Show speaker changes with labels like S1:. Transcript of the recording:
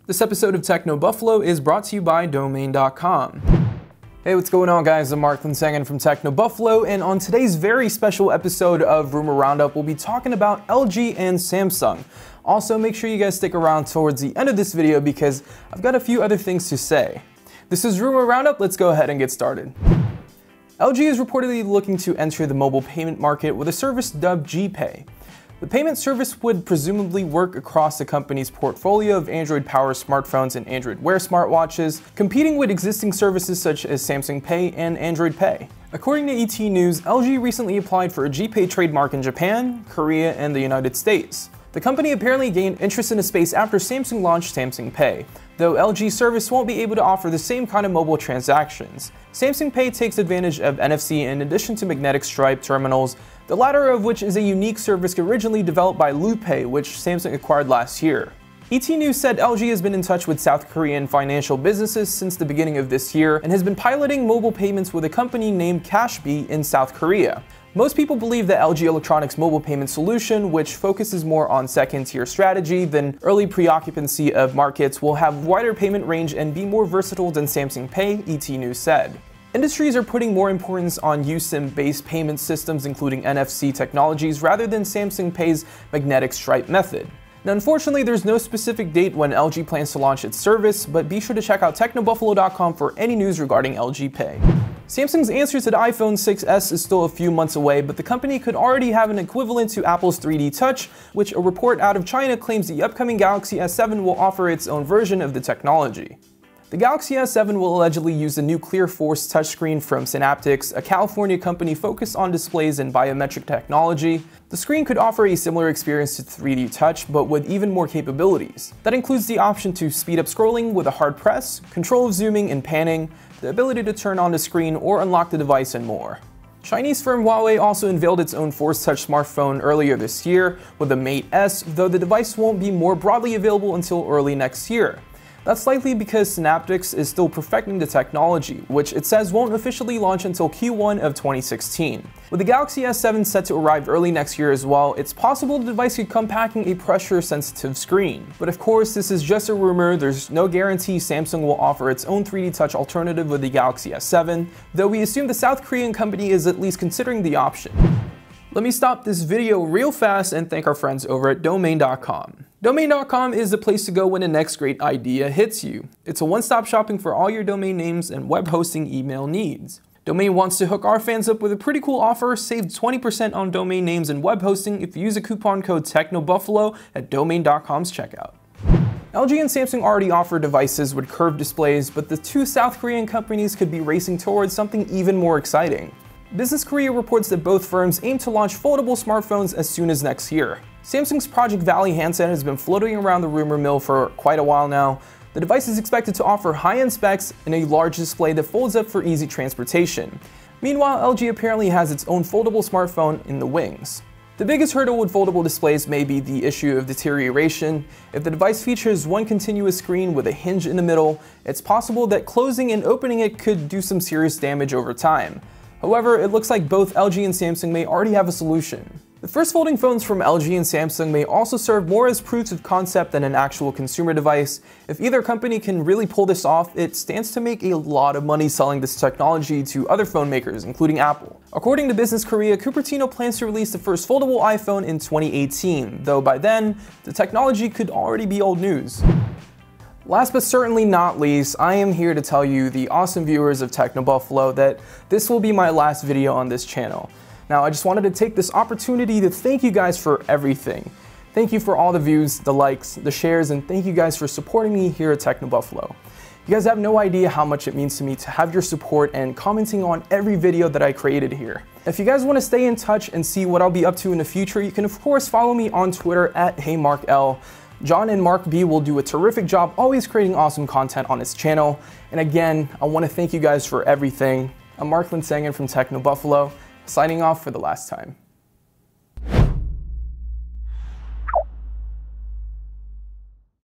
S1: This episode of Techno Buffalo is brought to you by Domain.com. Hey, what's going on, guys? I'm Mark Linsangen from Techno Buffalo, and on today's very special episode of Rumor Roundup, we'll be talking about LG and Samsung. Also, make sure you guys stick around towards the end of this video because I've got a few other things to say. This is Rumor Roundup. Let's go ahead and get started. LG is reportedly looking to enter the mobile payment market with a service dubbed GPay. The payment service would presumably work across the company's portfolio of Android-powered smartphones and Android Wear smartwatches, competing with existing services such as Samsung Pay and Android Pay. According to ET News, LG recently applied for a GPay trademark in Japan, Korea, and the United States. The company apparently gained interest in the space after Samsung launched Samsung Pay, though LG's service won't be able to offer the same kind of mobile transactions. Samsung Pay takes advantage of NFC in addition to magnetic stripe terminals, the latter of which is a unique service originally developed by LuPay, which Samsung acquired last year. ET News said LG has been in touch with South Korean financial businesses since the beginning of this year and has been piloting mobile payments with a company named Cashbee in South Korea. Most people believe that LG Electronics' mobile payment solution, which focuses more on second-tier strategy than early preoccupancy of markets, will have wider payment range and be more versatile than Samsung Pay, ET News said. Industries are putting more importance on USIM-based payment systems, including NFC technologies, rather than Samsung Pay's magnetic stripe method. Now, unfortunately, there's no specific date when LG plans to launch its service, but be sure to check out technobuffalo.com for any news regarding LG Pay. Samsung's answer to the iPhone 6s is still a few months away, but the company could already have an equivalent to Apple's 3D Touch, which a report out of China claims the upcoming Galaxy S7 will offer its own version of the technology. The Galaxy S7 will allegedly use the new Clear Force touchscreen from Synaptics, a California company focused on displays and biometric technology. The screen could offer a similar experience to 3D Touch, but with even more capabilities. That includes the option to speed up scrolling with a hard press, control of zooming and panning, the ability to turn on the screen or unlock the device, and more. Chinese firm Huawei also unveiled its own Force Touch smartphone earlier this year with the Mate S, though the device won't be more broadly available until early next year. That's likely because Synaptics is still perfecting the technology, which it says won't officially launch until Q1 of 2016. With the Galaxy S7 set to arrive early next year as well, it's possible the device could come packing a pressure-sensitive screen. But of course, this is just a rumor. There's no guarantee Samsung will offer its own 3D Touch alternative with the Galaxy S7, though we assume the South Korean company is at least considering the option. Let me stop this video real fast and thank our friends over at Domain.com. Domain.com is the place to go when the next great idea hits you. It's a one-stop shopping for all your domain names and web hosting email needs. Domain wants to hook our fans up with a pretty cool offer. Save 20% on domain names and web hosting if you use a coupon code TechnoBuffalo at Domain.com's checkout. LG and Samsung already offer devices with curved displays, but the two South Korean companies could be racing towards something even more exciting. Business Korea reports that both firms aim to launch foldable smartphones as soon as next year. Samsung's Project Valley handset has been floating around the rumor mill for quite a while now. The device is expected to offer high-end specs and a large display that folds up for easy transportation. Meanwhile, LG apparently has its own foldable smartphone in the wings. The biggest hurdle with foldable displays may be the issue of deterioration. If the device features one continuous screen with a hinge in the middle, it's possible that closing and opening it could do some serious damage over time. However, it looks like both LG and Samsung may already have a solution. The first folding phones from LG and Samsung may also serve more as proofs of concept than an actual consumer device. If either company can really pull this off, it stands to make a lot of money selling this technology to other phone makers, including Apple. According to Business Korea, Cupertino plans to release the first foldable iPhone in 2018, though by then, the technology could already be old news. Last but certainly not least, I am here to tell you, the awesome viewers of Techno Buffalo, that this will be my last video on this channel. Now, I just wanted to take this opportunity to thank you guys for everything. Thank you for all the views, the likes, the shares, and thank you guys for supporting me here at Techno Buffalo. You guys have no idea how much it means to me to have your support and commenting on every video that I created here. If you guys want to stay in touch and see what I'll be up to in the future, you can of course follow me on Twitter at HeyMarkL. John and Mark B will do a terrific job always creating awesome content on this channel. And again, I want to thank you guys for everything. I'm Mark Linsangen from Techno Buffalo, signing off for the last time.